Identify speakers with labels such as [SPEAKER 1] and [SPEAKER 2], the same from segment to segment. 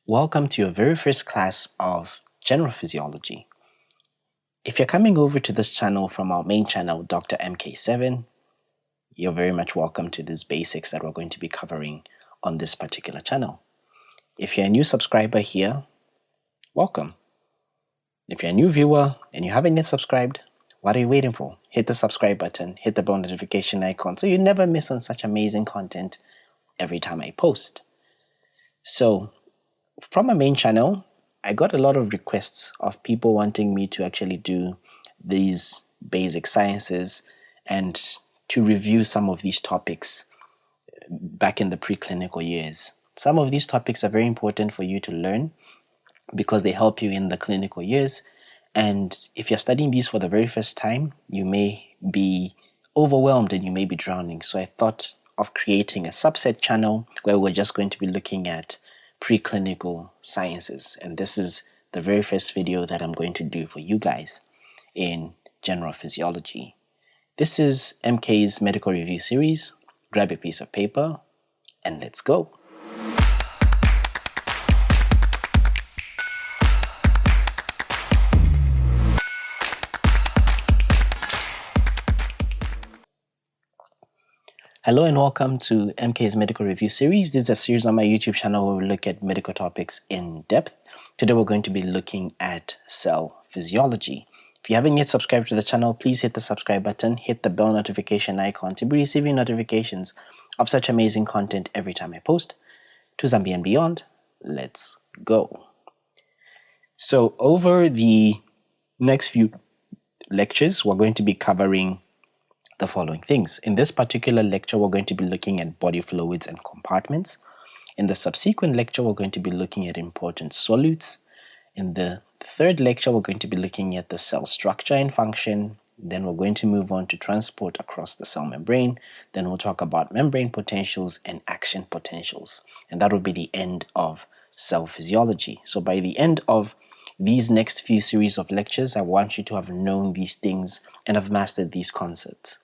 [SPEAKER 1] Welcome to your very first class of general physiology. If you're coming over to this channel from our main channel, Dr. MK7, you're very much welcome to these basics that we're going to be covering on this particular channel. If you're a new subscriber here, welcome. If you're a new viewer and you haven't yet subscribed, what are you waiting for? Hit the subscribe button, hit the bell notification icon so you never miss on such amazing content every time I post. So, from my main channel, I got a lot of requests of people wanting me to actually do these basic sciences and to review some of these topics back in the preclinical years. Some of these topics are very important for you to learn because they help you in the clinical years. And if you're studying these for the very first time, you may be overwhelmed and you may be drowning. So I thought of creating a subset channel where we're just going to be looking at preclinical sciences, and this is the very first video that I'm going to do for you guys in general physiology. This is MK's medical review series. Grab a piece of paper and let's go. Hello and welcome to MK's Medical Review Series. This is a series on my YouTube channel where we look at medical topics in depth. Today we're going to be looking at cell physiology. If you haven't yet subscribed to the channel, please hit the subscribe button, hit the bell notification icon to be receiving notifications of such amazing content every time I post. To Zambia and beyond, let's go. So over the next few lectures, we're going to be covering the following things. In this particular lecture, we're going to be looking at body fluids and compartments. In the subsequent lecture, we're going to be looking at important solutes. In the third lecture, we're going to be looking at the cell structure and function. Then we're going to move on to transport across the cell membrane. Then we'll talk about membrane potentials and action potentials. And that will be the end of cell physiology. So by the end of these next few series of lectures, I want you to have known these things and have mastered these concepts.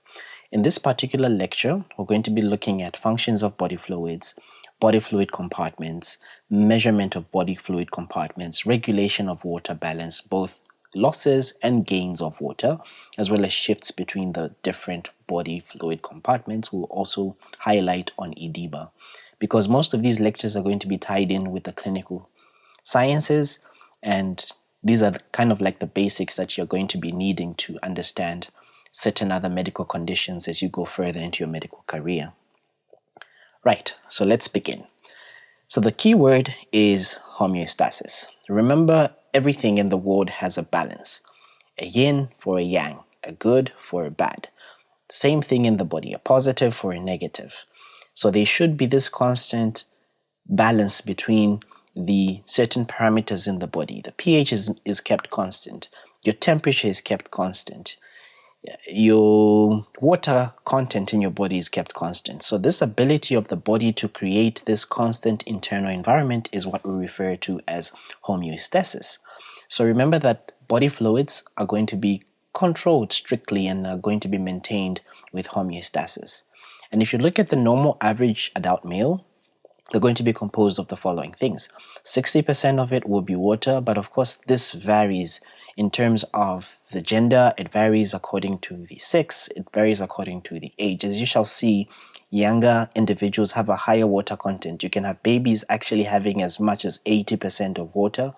[SPEAKER 1] In this particular lecture, we're going to be looking at functions of body fluids, body fluid compartments, measurement of body fluid compartments, regulation of water balance, both losses and gains of water, as well as shifts between the different body fluid compartments. We'll also highlight on edema, because most of these lectures are going to be tied in with the clinical sciences, and these are kind of like the basics that you're going to be needing to understand certain other medical conditions as you go further into your medical career. Right, so let's begin. So the key word is homeostasis. Remember, everything in the world has a balance. A yin for a yang, a good for a bad. Same thing in the body, a positive for a negative. So there should be this constant balance between the certain parameters in the body. The pH is kept constant. Your temperature is kept constant. Your water content in your body is kept constant. So this ability of the body to create this constant internal environment is what we refer to as homeostasis. So remember that body fluids are going to be controlled strictly and are going to be maintained with homeostasis. And if you look at the normal average adult male, they're going to be composed of the following things. 60% of it will be water, but of course this varies in terms of the gender. It varies according to the sex, it varies according to the age. As you shall see, younger individuals have a higher water content. You can have babies actually having as much as 80% of water,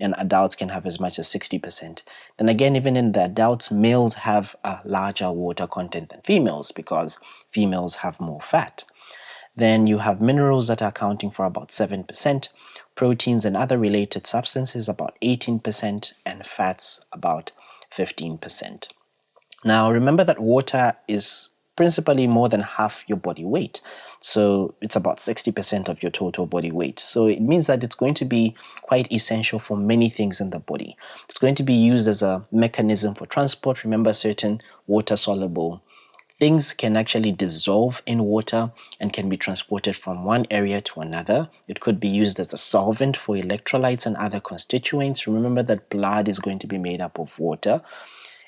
[SPEAKER 1] and adults can have as much as 60%. Then again, even in the adults, males have a larger water content than females because females have more fat. Then you have minerals that are accounting for about 7%, proteins and other related substances about 18%, and fats about 15%. Now remember that water is principally more than half your body weight. So it's about 60% of your total body weight. So it means that it's going to be quite essential for many things in the body. It's going to be used as a mechanism for transport. Remember, certain water soluble things can actually dissolve in water and can be transported from one area to another. It could be used as a solvent for electrolytes and other constituents. Remember that blood is going to be made up of water,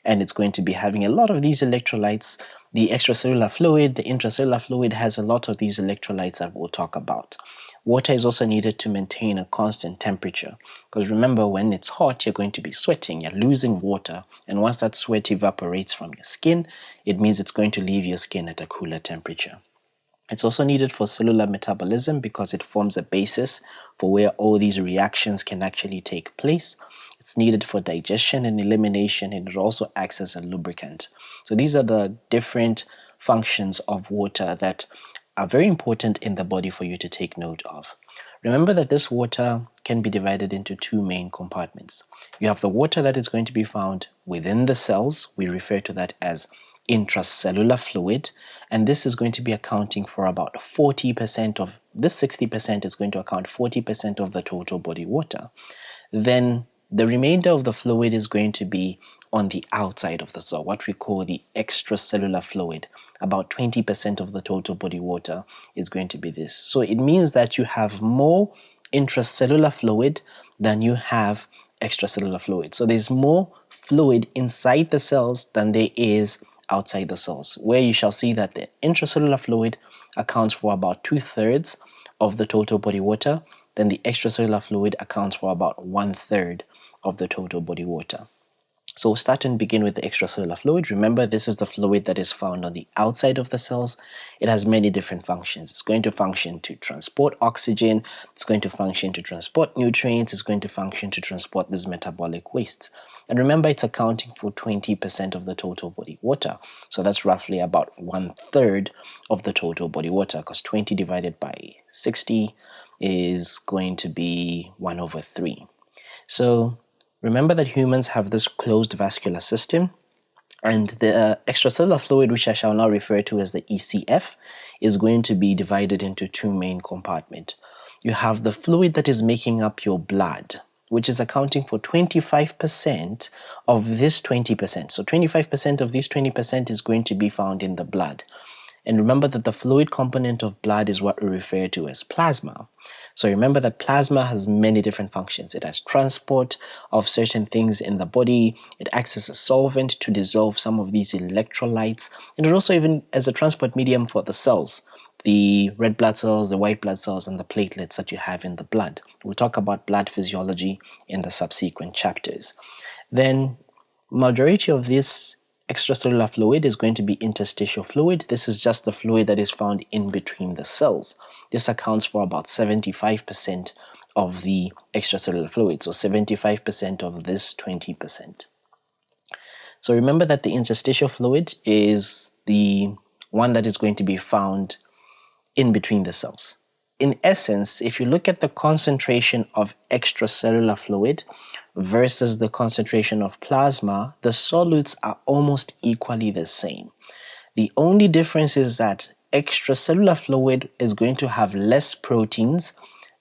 [SPEAKER 1] and it's going to be having a lot of these electrolytes. The extracellular fluid, the intracellular fluid has a lot of these electrolytes that we'll talk about. Water is also needed to maintain a constant temperature, because remember, when it's hot, you're going to be sweating, you're losing water, and once that sweat evaporates from your skin, it means it's going to leave your skin at a cooler temperature. It's also needed for cellular metabolism because it forms a basis for where all these reactions can actually take place. It's needed for digestion and elimination, and it also acts as a lubricant. So these are the different functions of water that are very important in the body for you to take note of. Remember that this water can be divided into two main compartments. You have the water that is going to be found within the cells. We refer to that as intracellular fluid, and this is going to be accounting for about 40% of this. 60% is going to account 40% of the total body water. Then the remainder of the fluid is going to be on the outside of the cell, what we call the extracellular fluid. About 20% of the total body water is going to be this. So it means that you have more intracellular fluid than you have extracellular fluid. So there's more fluid inside the cells than there is outside the cells, where you shall see that the intracellular fluid accounts for about 2/3 of the total body water, then the extracellular fluid accounts for about 1/3 of the total body water. So we'll start and begin with the extracellular fluid. Remember, this is the fluid that is found on the outside of the cells. It has many different functions. It's going to function to transport oxygen, it's going to function to transport nutrients, it's going to function to transport these metabolic wastes. And remember, it's accounting for 20% of the total body water. So that's roughly about 1/3 of the total body water, because 20 divided by 60 is going to be 1/3. So remember that humans have this closed vascular system, and the extracellular fluid, which I shall now refer to as the ECF, is going to be divided into two main compartments. You have the fluid that is making up your blood, which is accounting for 25% of this 20%. So 25% of this 20% is going to be found in the blood. And remember that the fluid component of blood is what we refer to as plasma. So remember that plasma has many different functions. It has transport of certain things in the body. It acts as a solvent to dissolve some of these electrolytes. And it also even as a transport medium for the cells, the red blood cells, the white blood cells, and the platelets that you have in the blood. We'll talk about blood physiology in the subsequent chapters. Then majority of this extracellular fluid is going to be interstitial fluid. This is just the fluid that is found in between the cells. This accounts for about 75% of the extracellular fluid, so 75% of this 20%. So remember that the interstitial fluid is the one that is going to be found in between the cells. In essence, if you look at the concentration of extracellular fluid versus the concentration of plasma, the solutes are almost equally the same. The only difference is that extracellular fluid is going to have less proteins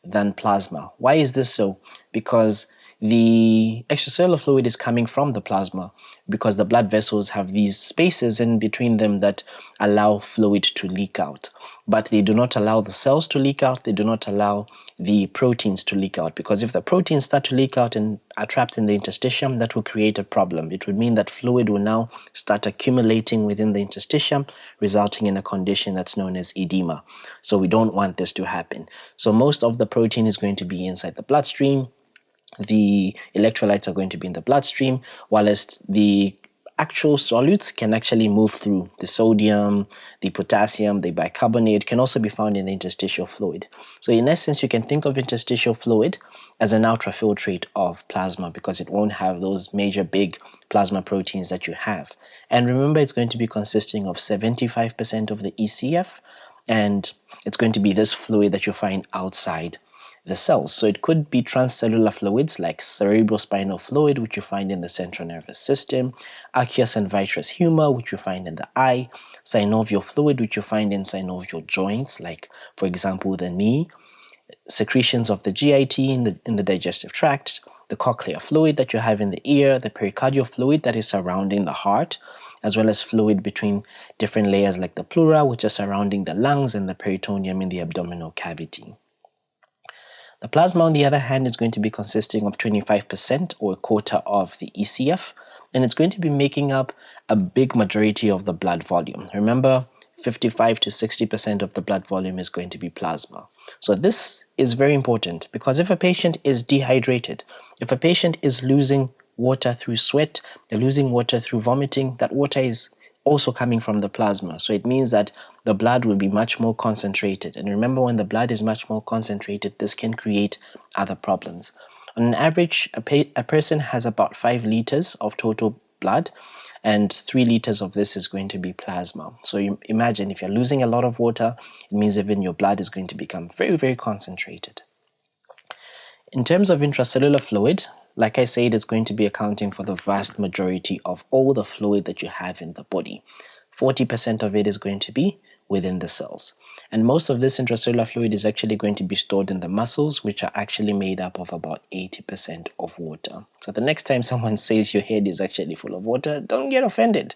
[SPEAKER 1] than plasma. Why is this so? Because the extracellular fluid is coming from the plasma, because the blood vessels have these spaces in between them that allow fluid to leak out. But they do not allow the cells to leak out, they do not allow the proteins to leak out, because if the proteins start to leak out and are trapped in the interstitium, that will create a problem. It would mean that fluid will now start accumulating within the interstitium, resulting in a condition that's known as edema. So we don't want this to happen. So most of the protein is going to be inside the bloodstream. The electrolytes are going to be in the bloodstream, whilst the actual solutes can actually move through. The sodium, the potassium, the bicarbonate can also be found in the interstitial fluid. So in essence, you can think of interstitial fluid as an ultrafiltrate of plasma, because it won't have those major big plasma proteins that you have. And remember, it's going to be consisting of 75% of the ECF, and it's going to be this fluid that you find outside the cells. So it could be transcellular fluids like cerebrospinal fluid, which you find in the central nervous system, aqueous and vitreous humor, which you find in the eye, synovial fluid, which you find in synovial joints, like for example the knee, secretions of the GIT in the digestive tract, the cochlear fluid that you have in the ear, the pericardial fluid that is surrounding the heart, as well as fluid between different layers like the pleura, which are surrounding the lungs, and the peritoneum in the abdominal cavity. The plasma, on the other hand, is going to be consisting of 25% or a quarter of the ECF, and it's going to be making up a big majority of the blood volume. Remember, 55 to 60% of the blood volume is going to be plasma. So this is very important, because if a patient is dehydrated, if a patient is losing water through sweat, they're losing water through vomiting, that water is also coming from the plasma. So it means that the blood will be much more concentrated. And remember, when the blood is much more concentrated, this can create other problems. On an average, a person has about 5 liters of total blood, and 3 liters of this is going to be plasma. So you imagine, if you're losing a lot of water, it means even your blood is going to become very, very concentrated. In terms of intracellular fluid, like I said, it's going to be accounting for the vast majority of all the fluid that you have in the body. 40% of it is going to be within the cells. And most of this intracellular fluid is actually going to be stored in the muscles, which are actually made up of about 80% of water. So the next time someone says your head is actually full of water, don't get offended,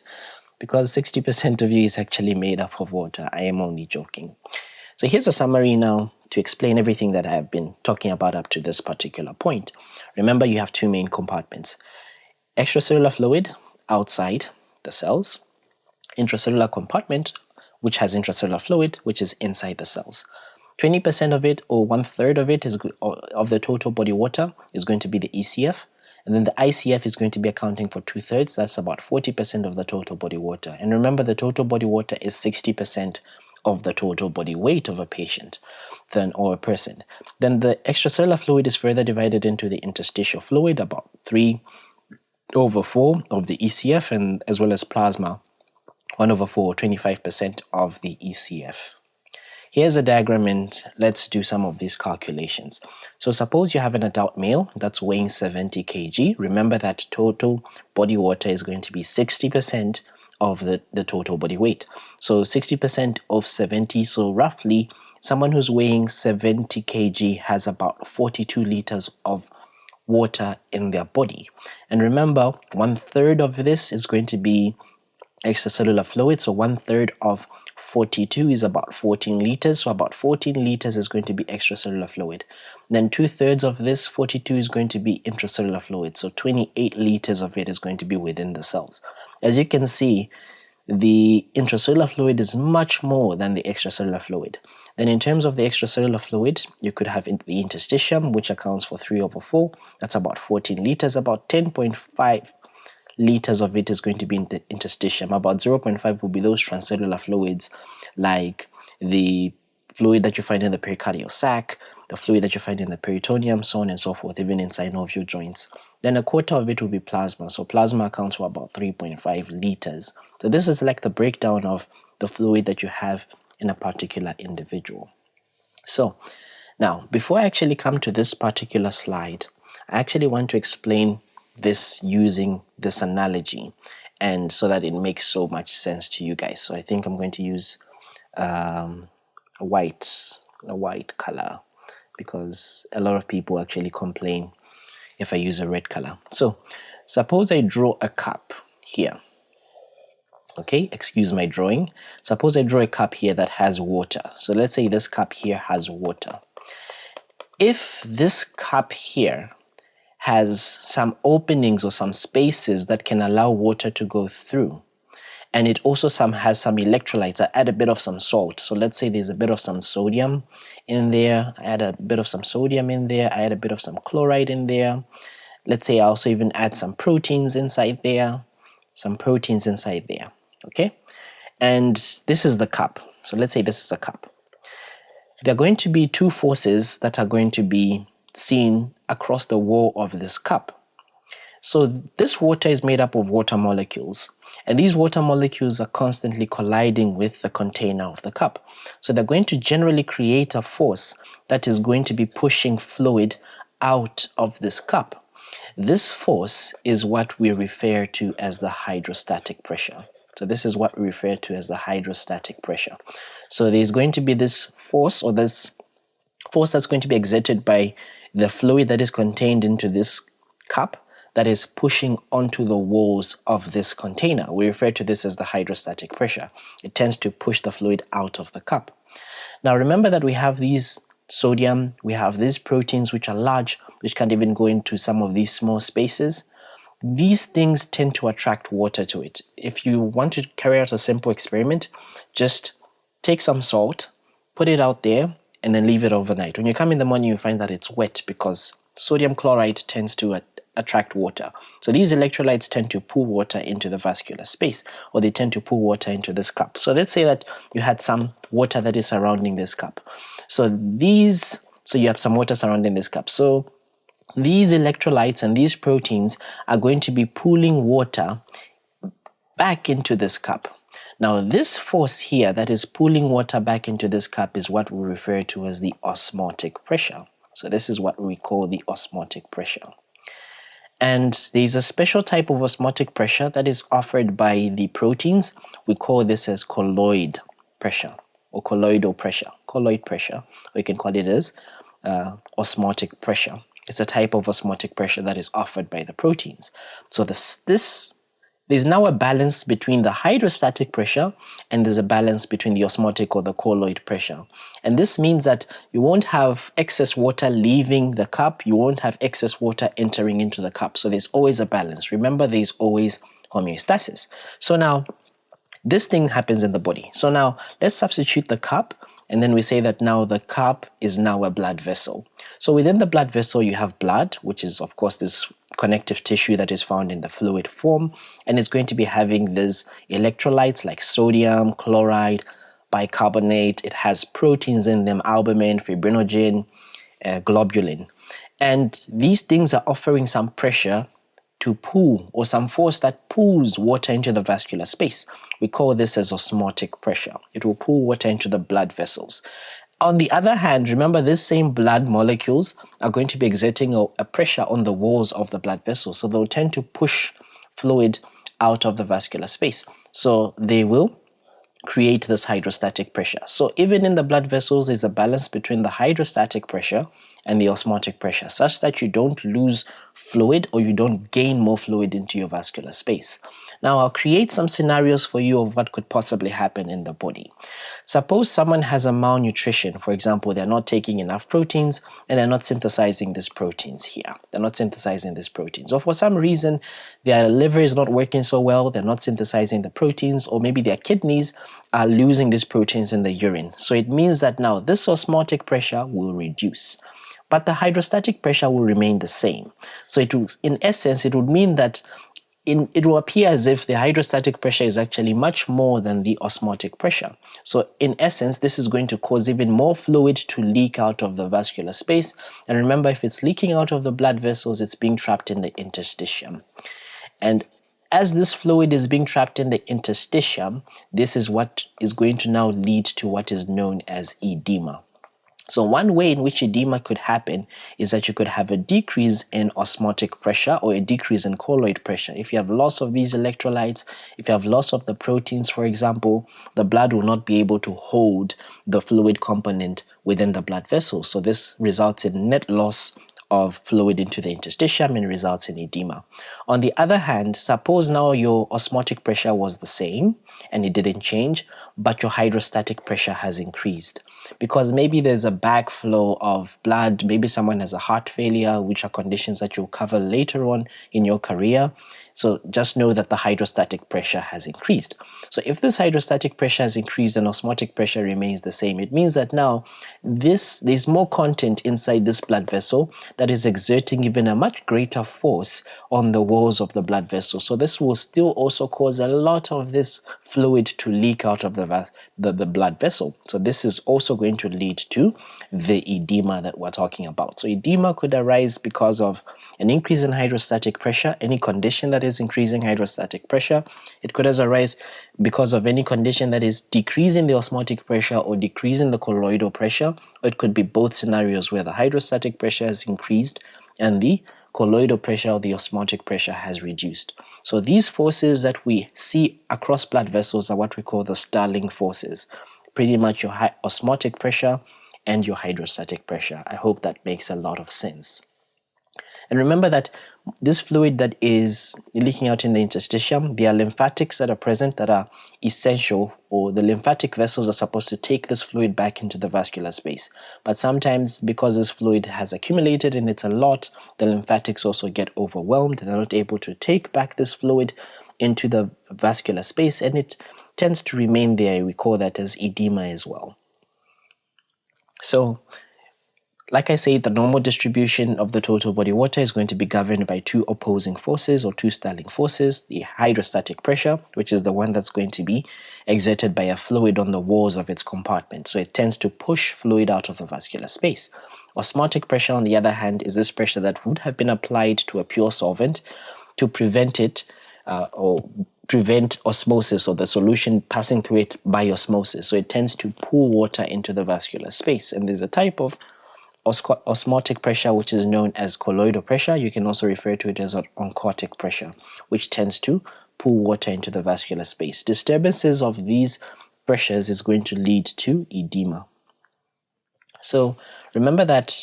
[SPEAKER 1] because 60% of you is actually made up of water. I am only joking. So here's a summary now to explain everything that I have been talking about up to this particular point. Remember, you have 2 main compartments: extracellular fluid outside the cells, intracellular compartment, which has intracellular fluid, which is inside the cells. 20% of it, or 1/3 of it, of the total body water is going to be the ECF, and then the ICF is going to be accounting for 2/3. That's about 40% of the total body water. And remember, the total body water is 60% of the total body weight of a patient, or a person. Then the extracellular fluid is further divided into the interstitial fluid, about 3/4 of the ECF, and as well as plasma, 1/4, 25% of the ECF. Here's a diagram, and let's do some of these calculations. So suppose you have an adult male that's weighing 70 kg. Remember that total body water is going to be 60% of the total body weight. So 60% of 70, so roughly someone who's weighing 70 kg has about 42 liters of water in their body. And remember, 1/3 of this is going to be extracellular fluid. So 1/3 of 42 is about 14 liters. So about 14 liters is going to be extracellular fluid. Then 2/3 of this 42 is going to be intracellular fluid. So 28 liters of it is going to be within the cells. As you can see, the intracellular fluid is much more than the extracellular fluid. Then in terms of the extracellular fluid, you could have the interstitium, which accounts for 3/4. That's about 14 liters. About 10.5 liters of it is going to be in the interstitium. About 0.5 will be those transcellular fluids, like the fluid that you find in the pericardial sac, the fluid that you find in the peritoneum, so on and so forth, even in synovial joints. Then 1/4 of it will be plasma. So plasma accounts for about 3.5 liters. So this is like the breakdown of the fluid that you have in a particular individual. So now, before I actually come to this particular slide, I actually want to explain this using this analogy, and so that it makes so much sense to you guys. So I think I'm going to use a white color, because a lot of people actually complain if I use a red color. So suppose I draw a cup here. Okay, excuse my drawing. Suppose I draw a cup here that has water. So let's say this cup here has water. If this cup here has some openings or some spaces that can allow water to go through, and it also has some electrolytes, I add a bit of some salt. So let's say there's a bit of some sodium in there. I add a bit of some sodium in there. I add a bit of some chloride in there. Let's say I also even add some proteins inside there. Okay? And this is the cup. So let's say this is a cup. There are going to be 2 forces that are going to be seen across the wall of this cup. So this water is made up of water molecules, and these water molecules are constantly colliding with the container of the cup. So they're going to generally create a force that is going to be pushing fluid out of this cup. This force is what we refer to as the hydrostatic pressure. So this is what we refer to as the hydrostatic pressure. So there's going to be this force, or this force that's going to be exerted by the fluid that is contained into this cup, that is pushing onto the walls of this container. We refer to this as the hydrostatic pressure. It tends to push the fluid out of the cup. Now remember that we have these sodium, we have these proteins which are large, which can't even go into some of these small spaces. these things tend to attract water to it. If you want to carry out a simple experiment, just take some salt, put it out there, and then leave it overnight. When you come in the morning, you find that it's wet because sodium chloride tends to attract water. So these electrolytes tend to pull water into the vascular space, or they tend to pull water into this cup. So let's say that you had some water that is surrounding this cup. So you have some water surrounding this cup. So these electrolytes and these proteins are going to be pulling water back into this cup. Now, this force here that is pulling water back into this cup is what we refer to as the osmotic pressure. So this is what we call the osmotic pressure. And there's a special type of osmotic pressure that is offered by the proteins. We call this as colloid pressure or colloidal pressure, colloid pressure, or you can call it as osmotic pressure. It's a type of osmotic pressure that is offered by the proteins. So there's now a balance between the hydrostatic pressure and there's a balance between the osmotic or the colloid pressure. And this means that you won't have excess water leaving the cup, you won't have excess water entering into the cup. So there's always a balance. Remember, there's always homeostasis. So now, this thing happens in the body. So now, let's substitute the cup, and then we say that now the cup is now a blood vessel. So within the blood vessel, you have blood, which is, of course, this connective tissue that is found in the fluid form, and it's going to be having these electrolytes like sodium, chloride, bicarbonate. It has proteins in them, albumin, fibrinogen, globulin. And these things are offering some pressure to pull, or some force that pulls water into the vascular space. We call this as osmotic pressure. It will pull water into the blood vessels. On the other hand, remember, these same blood molecules are going to be exerting a pressure on the walls of the blood vessels. So they'll tend to push fluid out of the vascular space. So they will create this hydrostatic pressure. So even in the blood vessels, there's a balance between the hydrostatic pressure and the osmotic pressure, such that you don't lose fluid or you don't gain more fluid into your vascular space. Now, I'll create some scenarios for you of what could possibly happen in the body. Suppose someone has a malnutrition. For example, they're not taking enough proteins and they're not synthesizing these proteins here. They're not synthesizing these proteins. Or for some reason, their liver is not working so well. They're not synthesizing the proteins, or maybe their kidneys are losing these proteins in the urine. So it means that now this osmotic pressure will reduce, but the hydrostatic pressure will remain the same. So it will, in essence, it would mean that it will appear as if the hydrostatic pressure is actually much more than the osmotic pressure. So in essence, this is going to cause even more fluid to leak out of the vascular space. And remember, if it's leaking out of the blood vessels, it's being trapped in the interstitium. And as this fluid is being trapped in the interstitium, this is what is going to now lead to what is known as edema. So one way in which edema could happen is that you could have a decrease in osmotic pressure or a decrease in colloid pressure. If you have loss of these electrolytes, if you have loss of the proteins, for example, the blood will not be able to hold the fluid component within the blood vessels. So this results in net loss of fluid into the interstitium and results in edema. On the other hand, suppose now your osmotic pressure was the same and it didn't change, but your hydrostatic pressure has increased. Because maybe there's a backflow of blood, maybe someone has a heart failure, which are conditions that you'll cover later on in your career. So just know that the hydrostatic pressure has increased. So if this hydrostatic pressure has increased and osmotic pressure remains the same, it means that now there's more content inside this blood vessel that is exerting even a much greater force on the walls of the blood vessel. So this will still also cause a lot of this fluid to leak out of the blood vessel. So this is also going to lead to the edema that we're talking about. So edema could arise because of an increase in hydrostatic pressure, any condition that is increasing hydrostatic pressure. It could arise because of any condition that is decreasing the osmotic pressure or decreasing the colloidal pressure. Or it could be both scenarios where the hydrostatic pressure has increased and the colloidal pressure or the osmotic pressure has reduced. So these forces that we see across blood vessels are what we call the Stirling forces. Pretty much your osmotic pressure and your hydrostatic pressure. I hope that makes a lot of sense. And remember that this fluid that is leaking out in the interstitium, there are lymphatics that are present that are essential, or the lymphatic vessels are supposed to take this fluid back into the vascular space. But sometimes, because this fluid has accumulated and it's a lot, the lymphatics also get overwhelmed. They're not able to take back this fluid into the vascular space, and it tends to remain there. We call that as edema as well. So, like I say, the normal distribution of the total body water is going to be governed by two opposing forces or two Stirling forces: the hydrostatic pressure, which is the one that's going to be exerted by a fluid on the walls of its compartment. So it tends to push fluid out of the vascular space. Osmotic pressure, on the other hand, is this pressure that would have been applied to a pure solvent to prevent it or prevent osmosis, or the solution passing through it by osmosis. So it tends to pull water into the vascular space. And there's a type of osmotic pressure which is known as colloidal pressure. You can also refer to it as oncotic pressure, which tends to pull water into the vascular space. Disturbances of these pressures is going to lead to edema. So remember that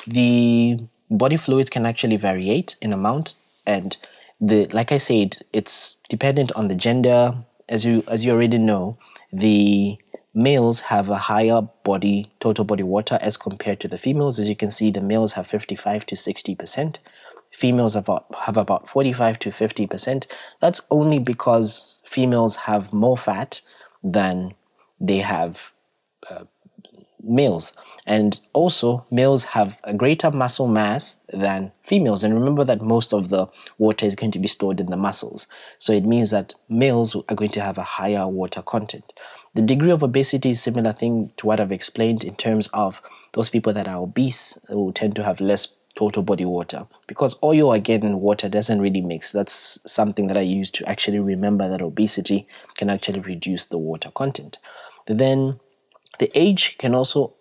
[SPEAKER 1] the body fluids can actually variate in amount, and like I said, it's dependent on the gender. As you already know, the males have a higher total body water as compared to the females. As you can see, the males have 55 to 60%. Females have about 45 to 50%. That's only because females have more fat than they have males. And also, males have a greater muscle mass than females. And remember that most of the water is going to be stored in the muscles. So it means that males are going to have a higher water content. The degree of obesity is a similar thing to what I've explained in terms of those people that are obese who tend to have less total body water, because oil, again, and water doesn't really mix. That's something that I use to actually remember that obesity can actually reduce the water content. Then the age can also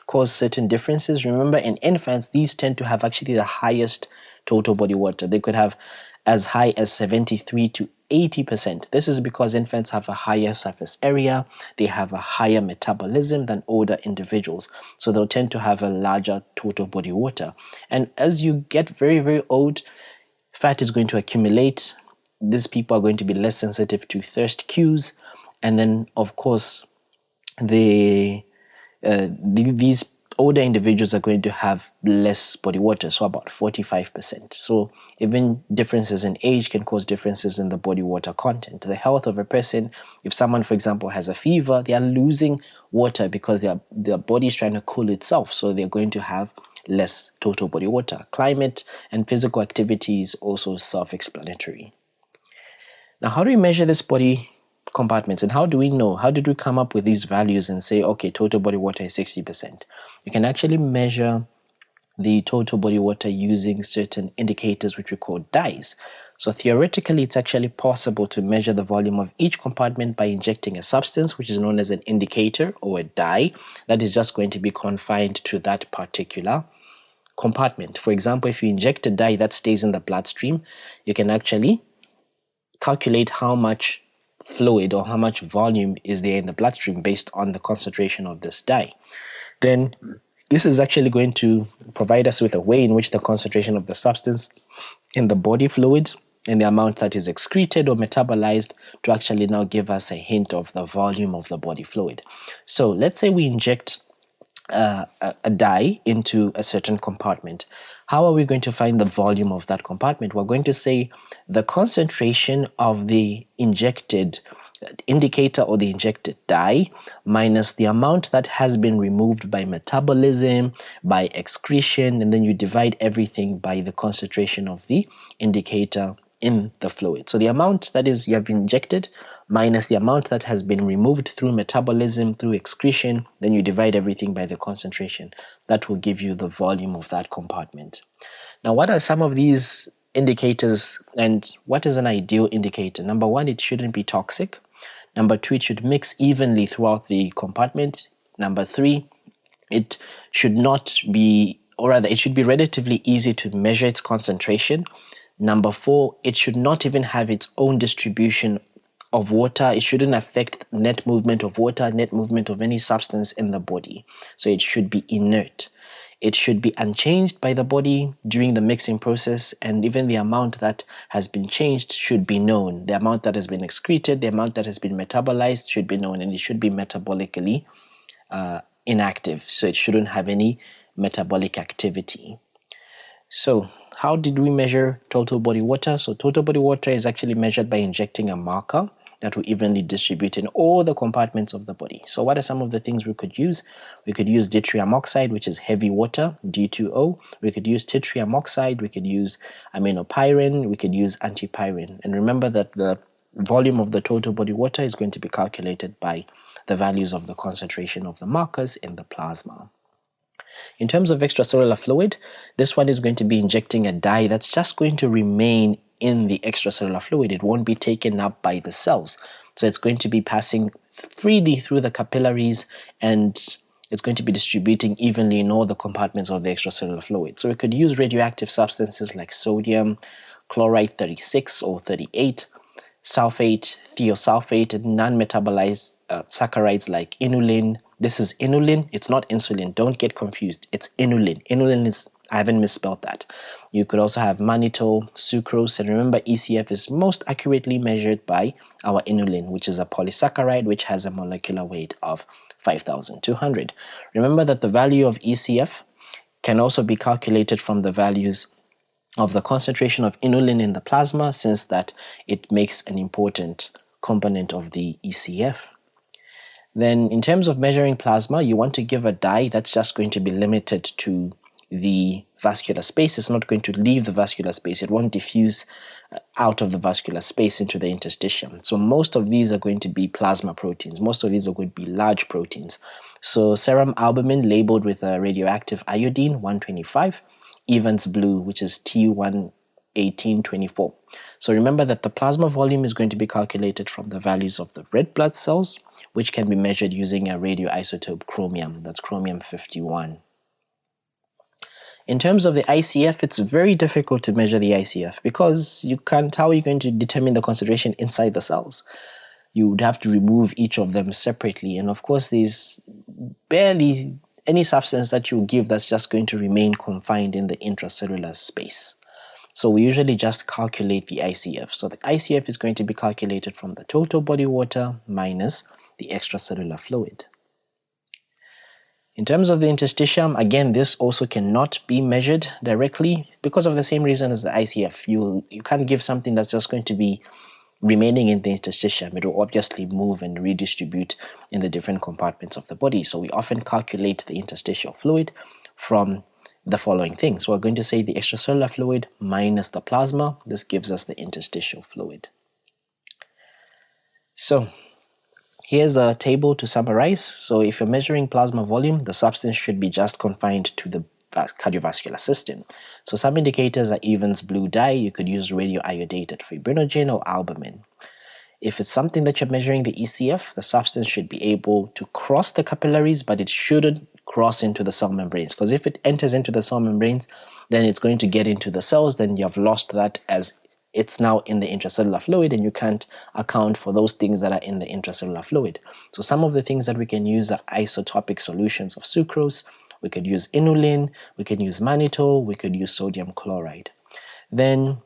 [SPEAKER 1] cause certain differences. Remember, in infants, these tend to have actually the highest total body water. They could have as high as 73 to 80%. This is because infants have a higher surface area, they have a higher metabolism than older individuals, so they'll tend to have a larger total body water. And as you get very, very old, fat is going to accumulate. These people are going to be less sensitive to thirst cues, and then, of course, these older individuals are going to have less body water, so about 45%. So even differences in age can cause differences in the body water content. The health of a person, if someone, for example, has a fever, they are losing water because their body is trying to cool itself, so they're going to have less total body water. Climate and physical activity is also self-explanatory. Now, how do we measure this body compartments, and how do we know? How did we come up with these values and say, okay, total body water is 60%? You can actually measure the total body water using certain indicators which we call dyes. So theoretically, it's actually possible to measure the volume of each compartment by injecting a substance which is known as an indicator or a dye that is just going to be confined to that particular compartment. For example, if you inject a dye that stays in the bloodstream, you can actually calculate how much fluid or how much volume is there in the bloodstream based on the concentration of this dye. Then this is actually going to provide us with a way in which the concentration of the substance in the body fluids and the amount that is excreted or metabolized to actually now give us a hint of the volume of the body fluid. So let's say we inject a dye into a certain compartment. How are we going to find the volume of that compartment? We're going to say the concentration of the injected indicator or the injected dye minus the amount that has been removed by metabolism, by excretion, and then you divide everything by the concentration of the indicator in the fluid. So the amount that is you have injected minus the amount that has been removed through metabolism, through excretion, then you divide everything by the concentration. That will give you the volume of that compartment. Now, what are some of these indicators, and what is an ideal indicator? Number one, it shouldn't be toxic. Number two, it should mix evenly throughout the compartment. Number three, it should not be, or rather, it should be relatively easy to measure its concentration. Number four, it should not even have its own distribution of water. It shouldn't affect net movement of water, net movement of any substance in the body. So it should be inert. It should be unchanged by the body during the mixing process, and even the amount that has been changed should be known. The amount that has been excreted, the amount that has been metabolized should be known, and it should be metabolically inactive, so it shouldn't have any metabolic activity. So how did we measure total body water? So total body water is actually measured by injecting a marker that will evenly distribute in all the compartments of the body. So what are some of the things we could use? We could use deuterium oxide, which is heavy water, D2O. We could use tritium oxide. We could use aminopyrin. We could use antipyrin. And remember that the volume of the total body water is going to be calculated by the values of the concentration of the markers in the plasma. In terms of extracellular fluid, this one is going to be injecting a dye that's just going to remain in the extracellular fluid. It won't be taken up by the cells. So it's going to be passing freely through the capillaries, and it's going to be distributing evenly in all the compartments of the extracellular fluid. So we could use radioactive substances like sodium chloride 36 or 38, sulfate, thiosulfate, and non-metabolized saccharides like inulin. This is inulin. It's not insulin. Don't get confused. It's inulin. Inulin is, I haven't misspelled that. You could also have mannitol, sucrose, and remember ECF is most accurately measured by our inulin, which is a polysaccharide which has a molecular weight of 5,200. Remember that the value of ECF can also be calculated from the values of the concentration of inulin in the plasma, since that it makes an important component of the ECF. Then in terms of measuring plasma, you want to give a dye that's just going to be limited to the vascular space. It's not going to leave the vascular space. It won't diffuse out of the vascular space into the interstitium. So most of these are going to be plasma proteins. Most of these are going to be large proteins. So serum albumin labeled with a radioactive iodine 125, Evans blue, which is T11824. So remember that the plasma volume is going to be calculated from the values of the red blood cells, which can be measured using a radioisotope chromium, that's chromium 51. In terms of the ICF, it's very difficult to measure the ICF because you can't, how are you going to determine the concentration inside the cells? You would have to remove each of them separately, and of course there's barely any substance that you give that's just going to remain confined in the intracellular space. So we usually just calculate the ICF. So the ICF is going to be calculated from the total body water minus the extracellular fluid. In terms of the interstitium, again, this also cannot be measured directly because of the same reason as the ICF. You can't give something that's just going to be remaining in the interstitium. It will obviously move and redistribute in the different compartments of the body. So we often calculate the interstitial fluid from the following things. So we're going to say the extracellular fluid minus the plasma. This gives us the interstitial fluid. So here's a table to summarize. So if you're measuring plasma volume, the substance should be just confined to the cardiovascular system. So some indicators are Evans blue dye. You could use radioiodinated fibrinogen or albumin. If it's something that you're measuring the ECF, the substance should be able to cross the capillaries, but it shouldn't cross into the cell membranes, because if it enters into the cell membranes, then it's going to get into the cells. Then you have lost that, as it's now in the intracellular fluid, and you can't account for those things that are in the intracellular fluid. So some of the things that we can use are isotopic solutions of sucrose. We could use inulin, we could use mannitol, we could use sodium chloride. Then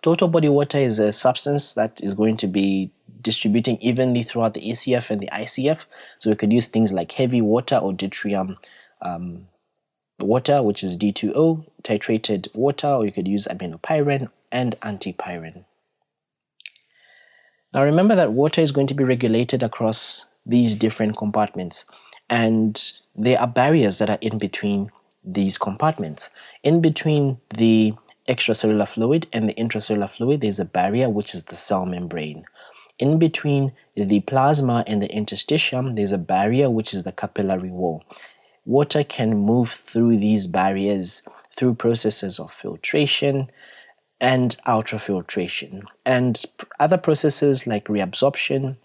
[SPEAKER 1] total body water is a substance that is going to be distributing evenly throughout the ECF and the ICF. So we could use things like heavy water or deuterium water, which is D2O, titrated water, or you could use aminopyrin and antipyrin. Now remember that water is going to be regulated across these different compartments, and there are barriers that are in between these compartments. In between the extracellular fluid and the intracellular fluid, there's a barrier, which is the cell membrane. In between the plasma and the interstitium, there's a barrier, which is the capillary wall. Water can move through these barriers through processes of filtration and ultrafiltration, and other processes like reabsorption,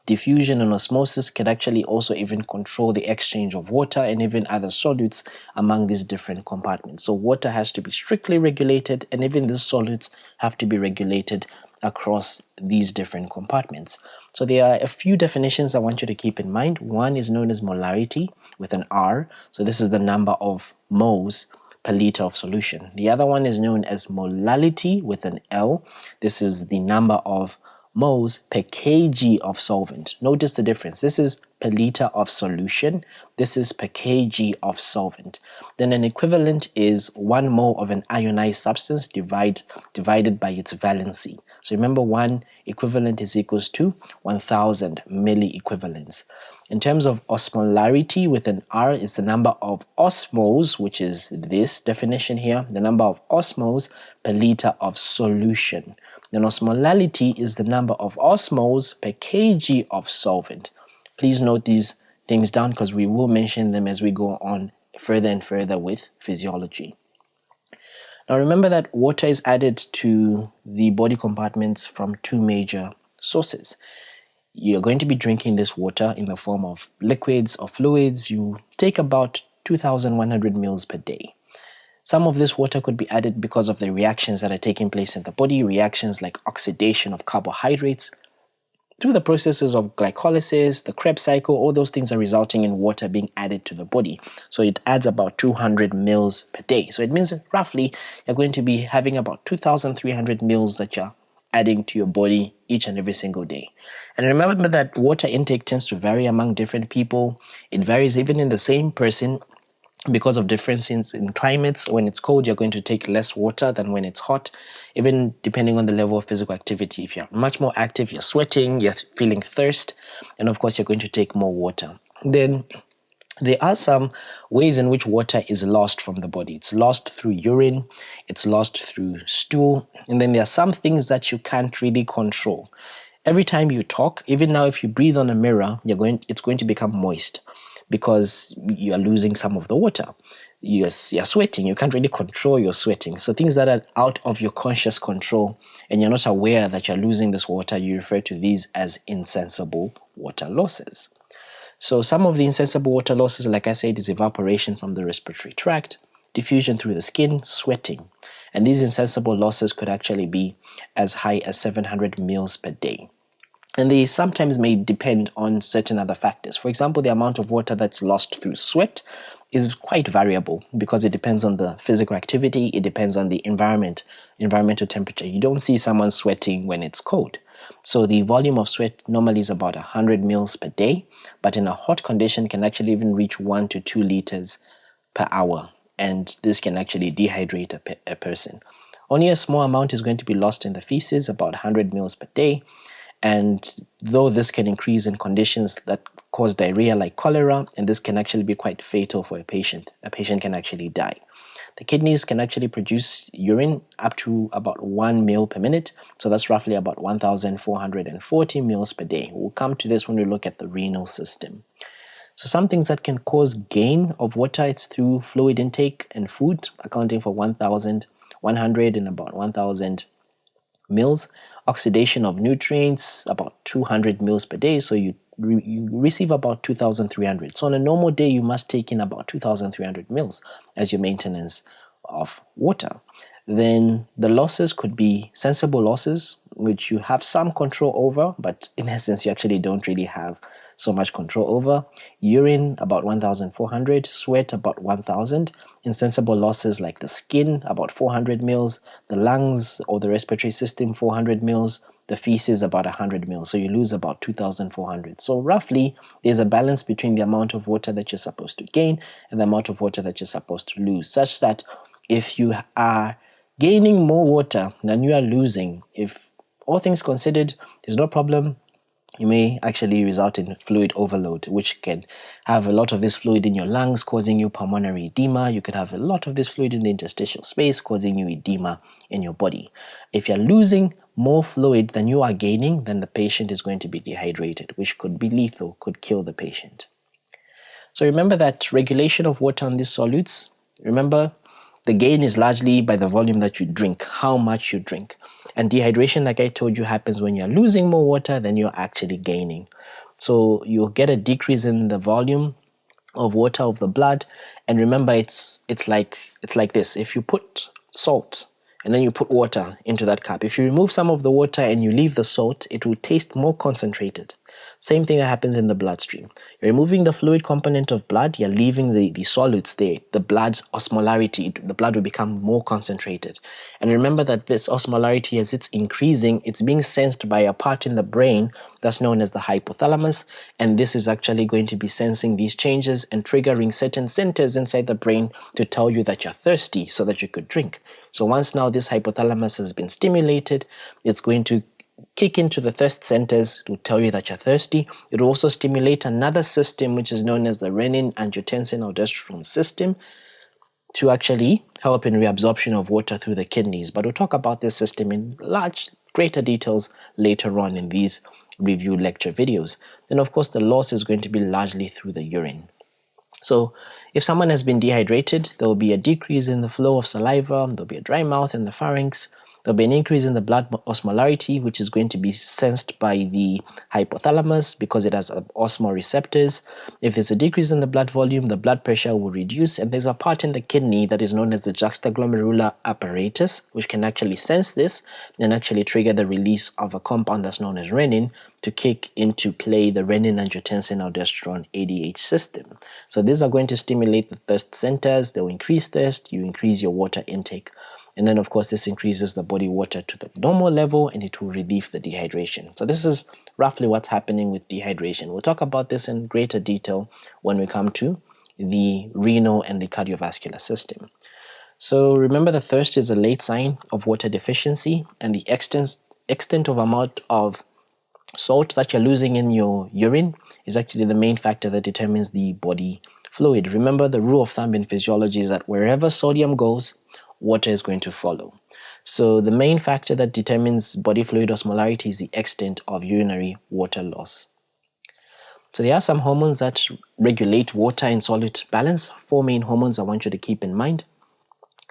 [SPEAKER 1] diffusion, and osmosis can actually also even control the exchange of water and even other solutes among these different compartments. So water has to be strictly regulated, and even the solids have to be regulated across these different compartments. So there are a few definitions I want you to keep in mind. One is known as molarity, with an R. So this is the number of moles per liter of solution. The other one is known as molality with an L. This is the number of moles per kg of solvent. Notice the difference. This is per liter of solution. This is per kg of solvent. Then an equivalent is 1 mole of an ionized substance divided by its valency. So remember, 1 equivalent is equals to 1000 milliequivalents. In terms of osmolarity with an R, is the number of osmoles, which is this definition here, the number of osmoles per liter of solution. Then osmolality is the number of osmoles per kg of solvent. Please note these things down because we will mention them as we go on further and further with physiology. Now remember that water is added to the body compartments from 2 major sources. You're going to be drinking this water in the form of liquids or fluids. You take about 2,100 mils per day. Some of this water could be added because of the reactions that are taking place in the body, reactions like oxidation of carbohydrates. Through the processes of glycolysis, the Krebs cycle, all those things are resulting in water being added to the body. So it adds about 200 mils per day. So it means that roughly you're going to be having about 2,300 mils that you're adding to your body each and every single day. And remember that water intake tends to vary among different people. It varies even in the same person because of differences in climates. When it's cold, you're going to take less water than when it's hot, even depending on the level of physical activity. If you're much more active, you're sweating, you're feeling thirst, and of course, you're going to take more water. Then there are some ways in which water is lost from the body. It's lost through urine, it's lost through stool, and then there are some things that you can't really control. Every time you talk, even now if you breathe on a mirror, it's going to become moist because you are losing some of the water. You're sweating, you can't really control your sweating. So things that are out of your conscious control and you're not aware that you're losing this water, you refer to these as insensible water losses. So some of the insensible water losses, like I said, is evaporation from the respiratory tract, diffusion through the skin, sweating. And these insensible losses could actually be as high as 700 mils per day. And they sometimes may depend on certain other factors. For example, the amount of water that's lost through sweat is quite variable because it depends on the physical activity, it depends on the environmental temperature. You don't see someone sweating when it's cold. So the volume of sweat normally is about 100 mils per day, but in a hot condition can actually even reach 1 to 2 liters per hour. And this can actually dehydrate a person. Only a small amount is going to be lost in the feces, about 100 mils per day. And though this can increase in conditions that cause diarrhea like cholera, and this can actually be quite fatal for a patient can actually die. The kidneys can actually produce urine up to about 1 mil per minute, so that's roughly about 1,440 mils per day. We'll come to this when we look at the renal system. So some things that can cause gain of water, it's through fluid intake and food, accounting for 1,100 and about 1,000 mils. Oxidation of nutrients, about 200 mils per day, so you receive about 2,300. So on a normal day, you must take in about 2,300 mils as your maintenance of water. Then the losses could be sensible losses, which you have some control over, but in essence, you actually don't really have so much control over. Urine, about 1,400, sweat, about 1,000. Insensible losses like the skin, about 400 mils, the lungs or the respiratory system, 400 mils, the feces, about 100 mils. So you lose about 2,400. So roughly, there's a balance between the amount of water that you're supposed to gain and the amount of water that you're supposed to lose, such that if you are gaining more water than you are losing, if all things considered, there's no problem. You may actually result in fluid overload, which can have a lot of this fluid in your lungs, causing you pulmonary edema. You could have a lot of this fluid in the interstitial space, causing you edema in your body. If you're losing more fluid than you are gaining, then the patient is going to be dehydrated, which could be lethal, could kill the patient. So remember that regulation of water on these solutes, remember the gain is largely by the volume that you drink, how much you drink. And dehydration, like I told you, happens when you're losing more water than you're actually gaining. So you'll get a decrease in the volume of water of the blood. And remember, it's like this. If you put salt and then you put water into that cup, if you remove some of the water and you leave the salt, it will taste more concentrated. Same thing that happens in the bloodstream. You're removing the fluid component of blood, you're leaving the solids there. The blood's osmolarity, the blood will become more concentrated. And remember that this osmolarity, as it's increasing, it's being sensed by a part in the brain that's known as the hypothalamus. And this is actually going to be sensing these changes and triggering certain centers inside the brain to tell you that you're thirsty so that you could drink. So once now this hypothalamus has been stimulated, it's going to kick into the thirst centers to tell you that you're thirsty. It will also stimulate another system which is known as the renin-angiotensin-aldosterone system to actually help in reabsorption of water through the kidneys. But we'll talk about this system in greater details later on in these review lecture videos. Then of course the loss is going to be largely through the urine. So if someone has been dehydrated, there will be a decrease in the flow of saliva, there'll be a dry mouth in the pharynx, there'll be an increase in the blood osmolarity, which is going to be sensed by the hypothalamus because it has osmoreceptors. If there's a decrease in the blood volume, the blood pressure will reduce, and there's a part in the kidney that is known as the juxtaglomerular apparatus, which can actually sense this and actually trigger the release of a compound that's known as renin to kick into play the renin-angiotensin-aldosterone ADH system. So these are going to stimulate the thirst centers, they'll increase thirst, you increase your water intake. And then, of course, this increases the body water to the normal level and it will relieve the dehydration. So this is roughly what's happening with dehydration. We'll talk about this in greater detail when we come to the renal and the cardiovascular system. So remember, the thirst is a late sign of water deficiency, and the extent of amount of salt that you're losing in your urine is actually the main factor that determines the body fluid. Remember, the rule of thumb in physiology is that wherever sodium goes, water is going to follow. So the main factor that determines body fluid osmolarity is the extent of urinary water loss. So there are some hormones that regulate water and solute balance. 4 main hormones I want you to keep in mind.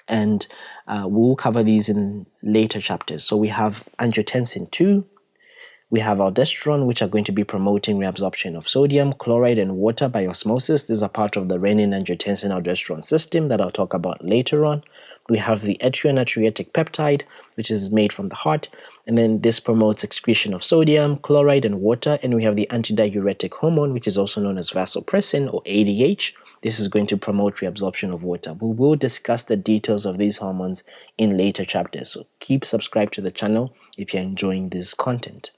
[SPEAKER 1] And we'll cover these in later chapters. So we have angiotensin 2, we have aldosterone, which are going to be promoting reabsorption of sodium, chloride, and water by osmosis. These are part of the renin-angiotensin-aldosterone system that I'll talk about later on. We have the etrionatriuretic peptide, which is made from the heart, and then this promotes excretion of sodium, chloride, and water. And we have the antidiuretic hormone, which is also known as vasopressin or ADH. This is going to promote reabsorption of water. We will discuss the details of these hormones in later chapters, so keep subscribed to the channel if you're enjoying this content.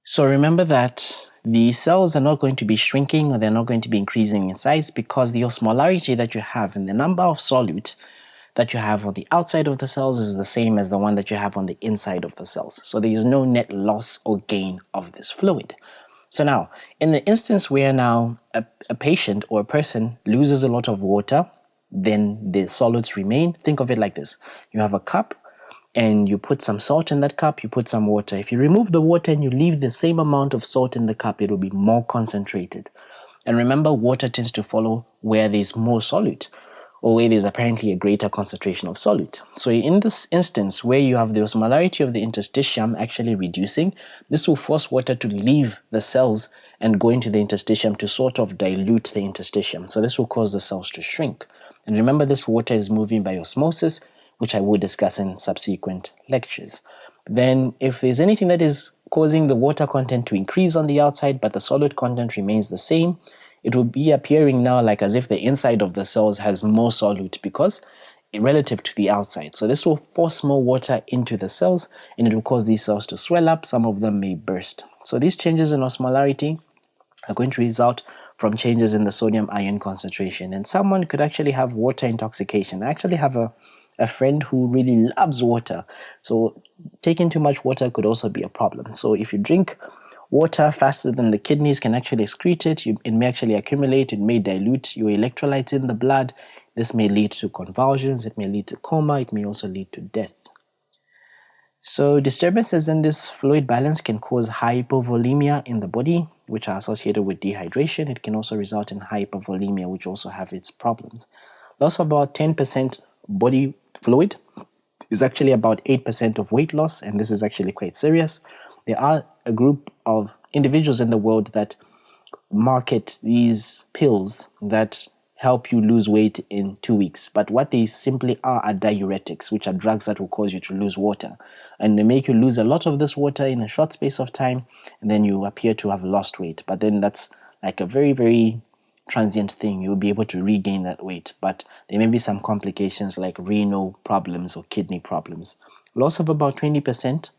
[SPEAKER 1] So remember that the cells are not going to be shrinking or they're not going to be increasing in size because the osmolarity that you have and the number of solute that you have on the outside of the cells is the same as the one that you have on the inside of the cells. So there is no net loss or gain of this fluid. So now, in the instance where now a patient or a person loses a lot of water, then the solids remain. Think of it like this. You have a cup, and you put some salt in that cup, you put some water. If you remove the water and you leave the same amount of salt in the cup, it will be more concentrated. And remember, water tends to follow where there's more solute, or where there's apparently a greater concentration of solute. So in this instance, where you have the osmolarity of the interstitium actually reducing, this will force water to leave the cells and go into the interstitium to sort of dilute the interstitium. So this will cause the cells to shrink. And remember, this water is moving by osmosis, which I will discuss in subsequent lectures. Then if there's anything that is causing the water content to increase on the outside, but the solute content remains the same, it will be appearing now like as if the inside of the cells has more solute because relative to the outside. So this will force more water into the cells and it will cause these cells to swell up. Some of them may burst. So these changes in osmolarity are going to result from changes in the sodium ion concentration. And someone could actually have water intoxication. I actually have a friend who really loves water. So taking too much water could also be a problem. So if you drink water faster than the kidneys can actually excrete it, it may actually accumulate, it may dilute your electrolytes in the blood. This may lead to convulsions, it may lead to coma, it may also lead to death. So disturbances in this fluid balance can cause hypovolemia in the body, which are associated with dehydration. It can also result in hypervolemia, which also have its problems. Loss of about 10% body fluid is actually about 8% of weight loss, and this is actually quite serious. There are a group of individuals in the world that market these pills that help you lose weight in 2 weeks. But what they simply are diuretics, which are drugs that will cause you to lose water. And they make you lose a lot of this water in a short space of time, and then you appear to have lost weight. But then that's like a very, very transient thing. You'll be able to regain that weight. But there may be some complications like renal problems or kidney problems. Loss of about 20%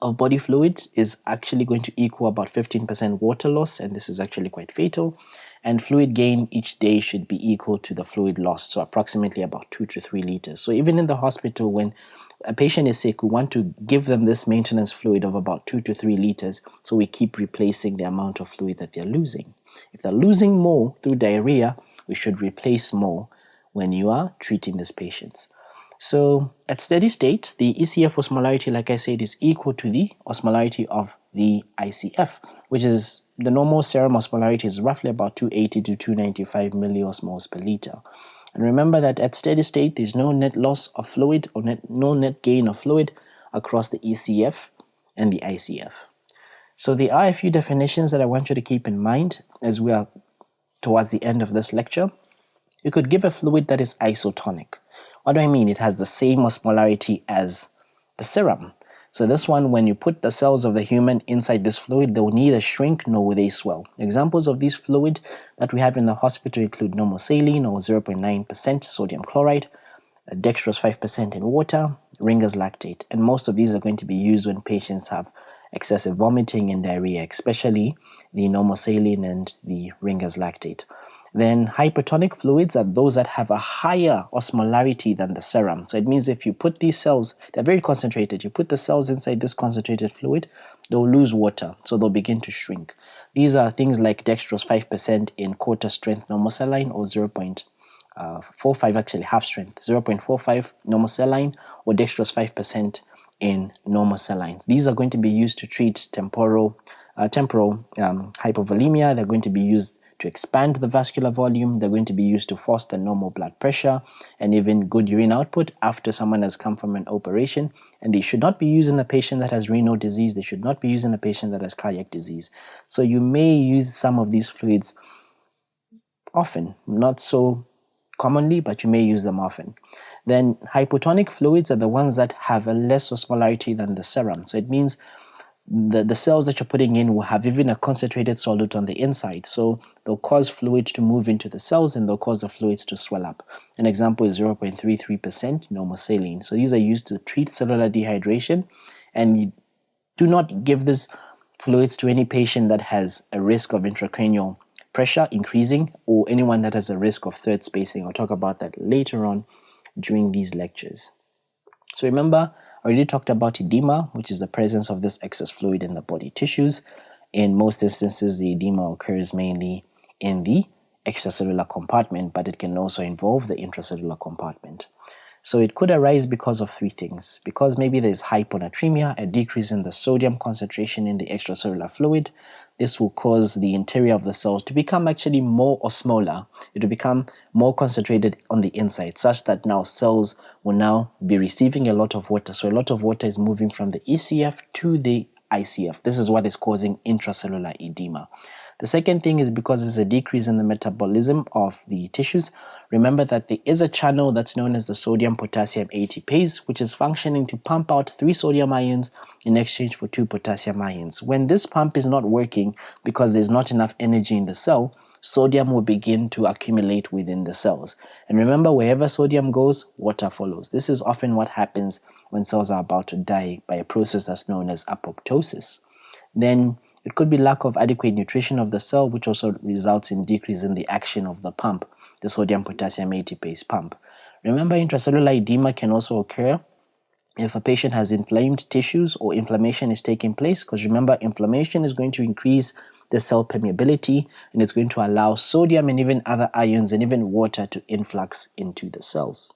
[SPEAKER 1] of body fluid is actually going to equal about 15% water loss, and this is actually quite fatal. And fluid gain each day should be equal to the fluid loss, so approximately about 2 to 3 liters. So even in the hospital, when a patient is sick, we want to give them this maintenance fluid of about 2 to 3 liters, so we keep replacing the amount of fluid that they're losing. If they're losing more through diarrhea, we should replace more when you are treating these patients. So at steady state, the ECF osmolarity, like I said, is equal to the osmolarity of the ICF, which is the normal serum osmolarity is roughly about 280 to 295 milliosmoles per liter. And remember that at steady state, there's no net loss of fluid or no net gain of fluid across the ECF and the ICF. So there are a few definitions that I want you to keep in mind as we are towards the end of this lecture. You could give a fluid that is isotonic. What do I mean? It has the same osmolarity as the serum. So this one, when you put the cells of the human inside this fluid, they will neither shrink nor will they swell. Examples of these fluid that we have in the hospital include normal saline or 0.9% sodium chloride, dextrose 5% in water, Ringer's lactate. And most of these are going to be used when patients have excessive vomiting and diarrhea, especially the normal saline and the Ringer's lactate. Then hypertonic fluids are those that have a higher osmolarity than the serum. So it means if you put these cells, they're very concentrated. You put the cells inside this concentrated fluid, they'll lose water, so they'll begin to shrink. These are things like dextrose 5% in quarter strength normal saline or 0.45, actually half strength, 0.45 normal saline or dextrose 5% in normal saline. These are going to be used to treat temporal hypovolemia. They're going to be used to expand the vascular volume. They're going to be used to foster normal blood pressure and even good urine output after someone has come from an operation. And they should not be used in a patient that has renal disease. They should not be used in a patient that has cardiac disease. So you may use some of these fluids often, not so commonly, but you may use them often. Then hypotonic fluids are the ones that have a less osmolarity than the serum. So it means the cells that you're putting in will have even a concentrated solute on the inside. So they'll cause fluid to move into the cells and they'll cause the fluids to swell up. An example is 0.33% normal saline. So these are used to treat cellular dehydration, and you do not give these fluids to any patient that has a risk of intracranial pressure increasing or anyone that has a risk of third spacing. I'll talk about that later on during these lectures. So remember, I already talked about edema, which is the presence of this excess fluid in the body tissues. In most instances, the edema occurs mainly in the extracellular compartment, but it can also involve the intracellular compartment. So it could arise because of three things. Because maybe there's hyponatremia, a decrease in the sodium concentration in the extracellular fluid. This will cause the interior of the cell to become actually more osmolar. It will become more concentrated on the inside, such that now cells will now be receiving a lot of water. So a lot of water is moving from the ECF to the ICF. This is what is causing intracellular edema. The second thing is because there's a decrease in the metabolism of the tissues. Remember that there is a channel that's known as the sodium-potassium ATPase, which is functioning to pump out 3 sodium ions in exchange for 2 potassium ions. When this pump is not working because there's not enough energy in the cell, sodium will begin to accumulate within the cells. And remember, wherever sodium goes, water follows. This is often what happens when cells are about to die by a process that's known as apoptosis. Then it could be lack of adequate nutrition of the cell, which also results in decrease in the action of the pump, the sodium-potassium ATPase pump. Remember, intracellular edema can also occur if a patient has inflamed tissues or inflammation is taking place, because remember, inflammation is going to increase the cell permeability and it's going to allow sodium and even other ions and even water to influx into the cells.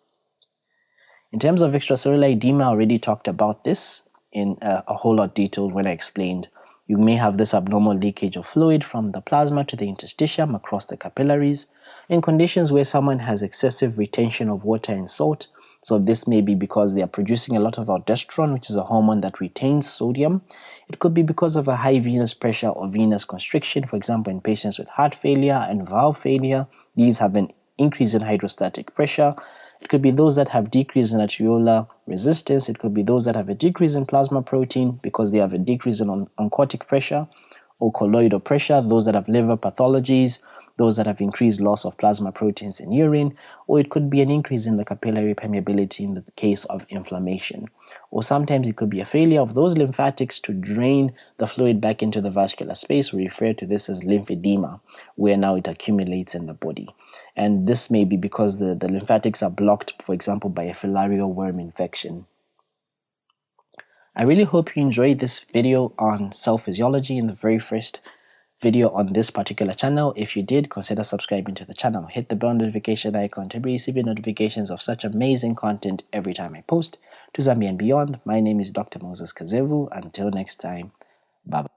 [SPEAKER 1] In terms of extracellular edema, I already talked about this in a whole lot detailed when I explained you may have this abnormal leakage of fluid from the plasma to the interstitium across the capillaries in conditions where someone has excessive retention of water and salt. So this may be because they are producing a lot of aldosterone, which is a hormone that retains sodium. It could be because of a high venous pressure or venous constriction, for example, in patients with heart failure and valve failure. These have an increase in hydrostatic pressure. It could be those that have decrease in arteriolar resistance. It could be those that have a decrease in plasma protein because they have a decrease in oncotic pressure or colloidal pressure, those that have liver pathologies, those that have increased loss of plasma proteins in urine, or it could be an increase in the capillary permeability in the case of inflammation. Or sometimes it could be a failure of those lymphatics to drain the fluid back into the vascular space. We refer to this as lymphedema, where now it accumulates in the body. And this may be because the lymphatics are blocked, for example, by a filarial worm infection. I really hope you enjoyed this video on cell physiology in the very first video on this particular channel. If you did, consider subscribing to the channel. Hit the bell notification icon to be receiving notifications of such amazing content every time I post. To Zambia and beyond, my name is Dr. Moses Kazevu. Until next time, bye-bye.